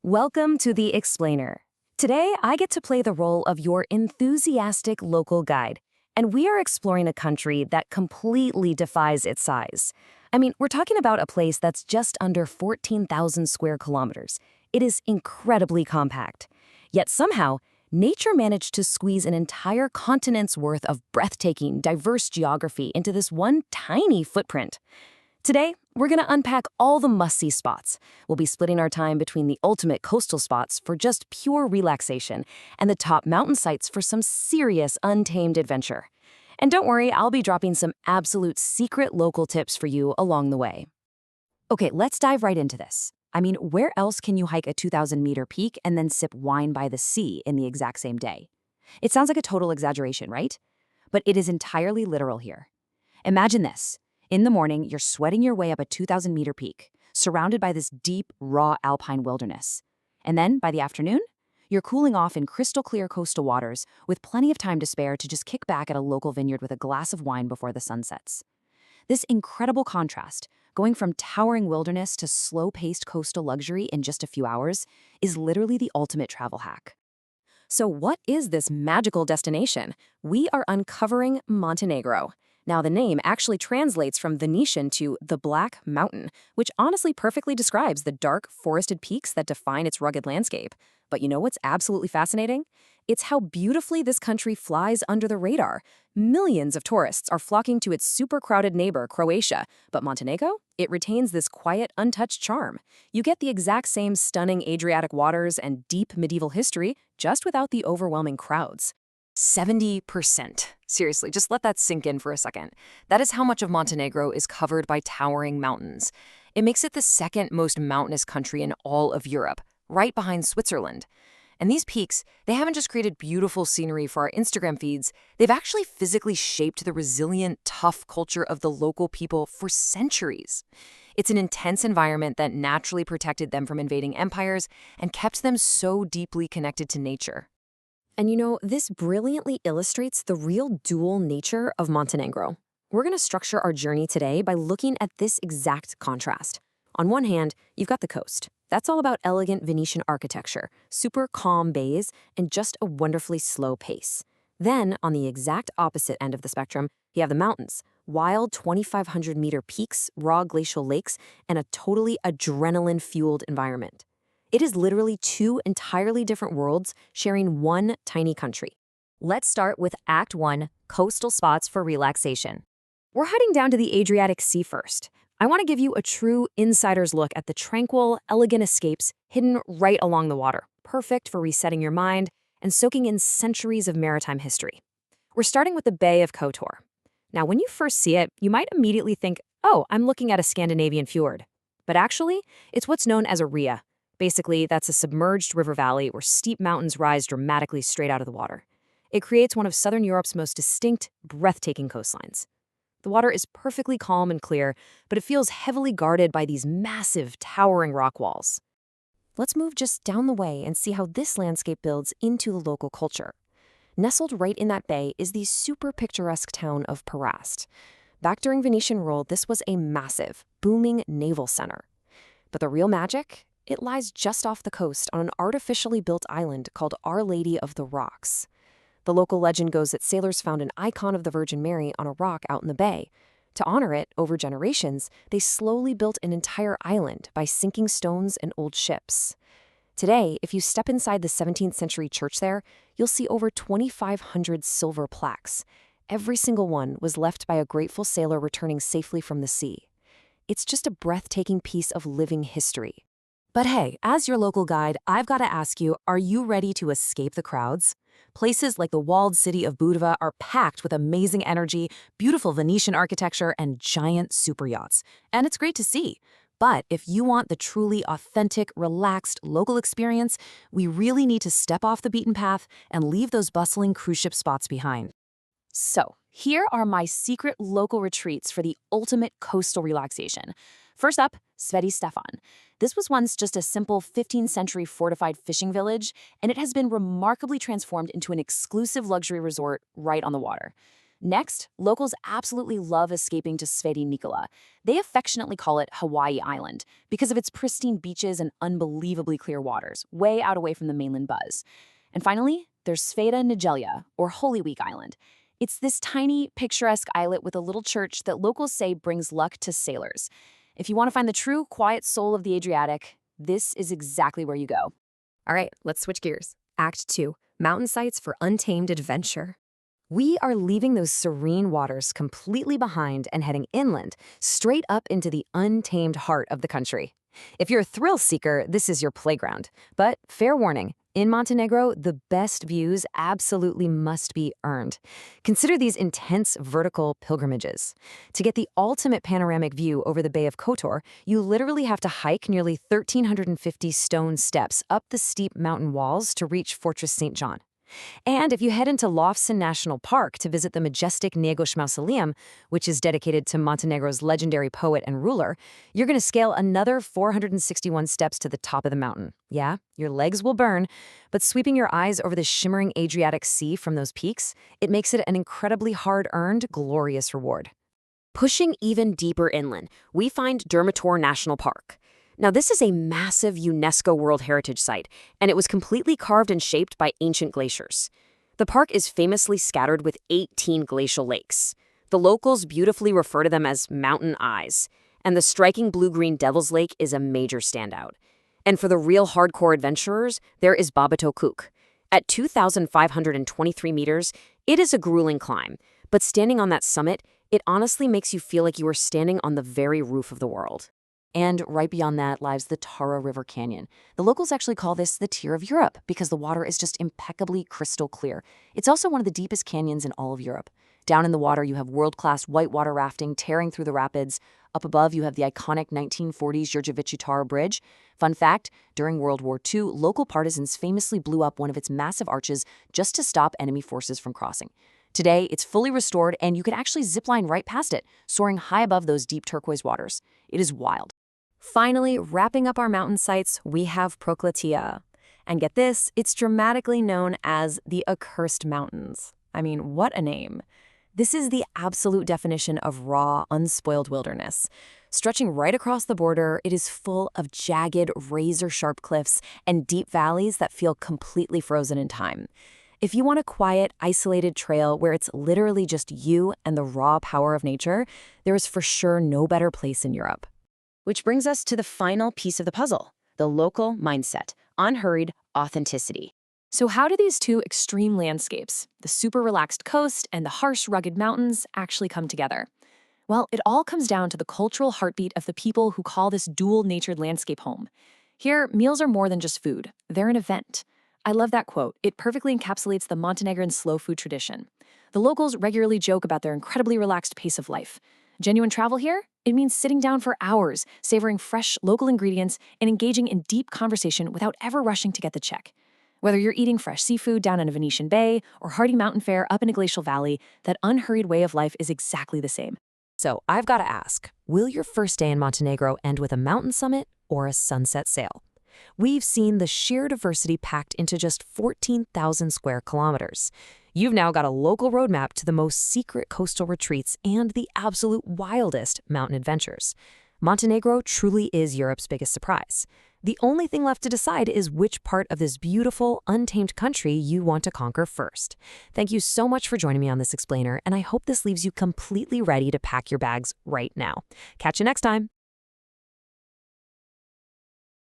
Welcome to The Explainer. Today, I get to play the role of your enthusiastic local guide, and we are exploring a country that completely defies its size. I mean, we're talking about a place that's just under 14,000 square kilometers. It is incredibly compact. Yet somehow, nature managed to squeeze an entire continent's worth of breathtaking, diverse geography into this one tiny footprint. Today, we're going to unpack all the must-see spots. We'll be splitting our time between the ultimate coastal spots for just pure relaxation and the top mountain sites for some serious untamed adventure. And don't worry, I'll be dropping some absolute secret local tips for you along the way. Okay, let's dive right into this. I mean, where else can you hike a 2,000-meter peak and then sip wine by the sea in the exact same day? It sounds like a total exaggeration, right? But it is entirely literal here. Imagine this. In the morning, you're sweating your way up a 2,000-meter peak, surrounded by this deep, raw alpine wilderness. And then, by the afternoon, you're cooling off in crystal-clear coastal waters with plenty of time to spare to just kick back at a local vineyard with a glass of wine before the sun sets. This incredible contrast, going from towering wilderness to slow-paced coastal luxury in just a few hours, is literally the ultimate travel hack. So what is this magical destination? We are uncovering Montenegro. Now, the name actually translates from Venetian to the Black Mountain, which honestly perfectly describes the dark, forested peaks that define its rugged landscape. But you know what's absolutely fascinating? It's how beautifully this country flies under the radar. Millions of tourists are flocking to its super crowded neighbor, Croatia. But Montenegro? It retains this quiet, untouched charm. You get the exact same stunning Adriatic waters and deep medieval history, just without the overwhelming crowds. 70%. Seriously, just let that sink in for a second. That is how much of Montenegro is covered by towering mountains. It makes it the second most mountainous country in all of Europe, right behind Switzerland. And these peaks, they haven't just created beautiful scenery for our Instagram feeds, they've actually physically shaped the resilient, tough culture of the local people for centuries. It's an intense environment that naturally protected them from invading empires and kept them so deeply connected to nature. And you know, this brilliantly illustrates the real dual nature of Montenegro. We're going to structure our journey today by looking at this exact contrast. On one hand, you've got the coast. That's all about elegant Venetian architecture, super calm bays, and just a wonderfully slow pace. Then, on the exact opposite end of the spectrum, you have the mountains, wild 2,500-meter peaks, raw glacial lakes, and a totally adrenaline-fueled environment. It is literally two entirely different worlds sharing one tiny country. Let's start with Act 1, Coastal Spots for Relaxation. We're heading down to the Adriatic Sea first. I want to give you a true insider's look at the tranquil, elegant escapes hidden right along the water, perfect for resetting your mind and soaking in centuries of maritime history. We're starting with the Bay of Kotor. Now, when you first see it, you might immediately think, oh, I'm looking at a Scandinavian fjord. But actually, it's what's known as a ria. Basically, that's a submerged river valley where steep mountains rise dramatically straight out of the water. It creates one of Southern Europe's most distinct, breathtaking coastlines. The water is perfectly calm and clear, but it feels heavily guarded by these massive, towering rock walls. Let's move just down the way and see how this landscape builds into the local culture. Nestled right in that bay is the super picturesque town of Perast. Back during Venetian rule, this was a massive, booming naval center. But the real magic? It lies just off the coast on an artificially built island called Our Lady of the Rocks. The local legend goes that sailors found an icon of the Virgin Mary on a rock out in the bay. To honor it, over generations, they slowly built an entire island by sinking stones and old ships. Today, if you step inside the 17th century church there, you'll see over 2,500 silver plaques. Every single one was left by a grateful sailor returning safely from the sea. It's just a breathtaking piece of living history. But hey, as your local guide, I've got to ask you, are you ready to escape the crowds? Places like the walled city of Budva are packed with amazing energy, beautiful Venetian architecture, and giant super yachts. And it's great to see. But if you want the truly authentic, relaxed, local experience, we really need to step off the beaten path and leave those bustling cruise ship spots behind. So, here are my secret local retreats for the ultimate coastal relaxation. First up, Sveti Stefan. This was once just a simple 15th century fortified fishing village, and it has been remarkably transformed into an exclusive luxury resort right on the water. Next, locals absolutely love escaping to Sveti Nikola. They affectionately call it Hawaii Island because of its pristine beaches and unbelievably clear waters, way out away from the mainland buzz. And finally, there's Sveta Nedelja, or Holy Week Island. It's this tiny, picturesque islet with a little church that locals say brings luck to sailors. If you want to find the true, quiet soul of the Adriatic, this is exactly where you go. All right, let's switch gears. Act 2, Mountain Sites for Untamed Adventure. We are leaving those serene waters completely behind and heading inland, straight up into the untamed heart of the country. If you're a thrill seeker, this is your playground. But fair warning, in Montenegro, the best views absolutely must be earned. Consider these intense vertical pilgrimages. To get the ultimate panoramic view over the Bay of Kotor, you literally have to hike nearly 1,350 stone steps up the steep mountain walls to reach Fortress St. John. And if you head into Lofsen National Park to visit the majestic Njegoš Mausoleum, which is dedicated to Montenegro's legendary poet and ruler, you're going to scale another 461 steps to the top of the mountain. Yeah, your legs will burn, but sweeping your eyes over the shimmering Adriatic Sea from those peaks, it makes it an incredibly hard-earned, glorious reward. Pushing even deeper inland, we find Durmitor National Park. Now, this is a massive UNESCO World Heritage Site, and it was completely carved and shaped by ancient glaciers. The park is famously scattered with 18 glacial lakes. The locals beautifully refer to them as mountain eyes, and the striking blue-green Devil's Lake is a major standout. And for the real hardcore adventurers, there is Babato Kuk. At 2,523 meters, it is a grueling climb, but standing on that summit, it honestly makes you feel like you are standing on the very roof of the world. And right beyond that lies the Tara River Canyon. The locals actually call this the Tear of Europe because the water is just impeccably crystal clear. It's also one of the deepest canyons in all of Europe. Down in the water, you have world-class whitewater rafting tearing through the rapids. Up above, you have the iconic 1940s Jurjević Tara Bridge. Fun fact, during World War II, local partisans famously blew up one of its massive arches just to stop enemy forces from crossing. Today, it's fully restored, and you can actually zipline right past it, soaring high above those deep turquoise waters. It is wild. Finally, wrapping up our mountain sites, we have Prokletia. And get this, it's dramatically known as the Accursed Mountains. I mean, what a name. This is the absolute definition of raw, unspoiled wilderness. Stretching right across the border, it is full of jagged, razor-sharp cliffs and deep valleys that feel completely frozen in time. If you want a quiet, isolated trail where it's literally just you and the raw power of nature, there is for sure no better place in Europe. Which brings us to the final piece of the puzzle, the local mindset, unhurried authenticity. So how do these two extreme landscapes, the super relaxed coast and the harsh, rugged mountains, actually come together? Well, it all comes down to the cultural heartbeat of the people who call this dual-natured landscape home. Here, meals are more than just food. They're an event. I love that quote. It perfectly encapsulates the Montenegrin slow food tradition. The locals regularly joke about their incredibly relaxed pace of life. Genuine travel here? It means sitting down for hours, savoring fresh, local ingredients, and engaging in deep conversation without ever rushing to get the check. Whether you're eating fresh seafood down in a Venetian bay or hearty mountain fare up in a glacial valley, that unhurried way of life is exactly the same. So I've got to ask, will your first day in Montenegro end with a mountain summit or a sunset sail? We've seen the sheer diversity packed into just 14,000 square kilometers. You've now got a local roadmap to the most secret coastal retreats and the absolute wildest mountain adventures. Montenegro truly is Europe's biggest surprise. The only thing left to decide is which part of this beautiful, untamed country you want to conquer first. Thank you so much for joining me on this explainer, and I hope this leaves you completely ready to pack your bags right now. Catch you next time.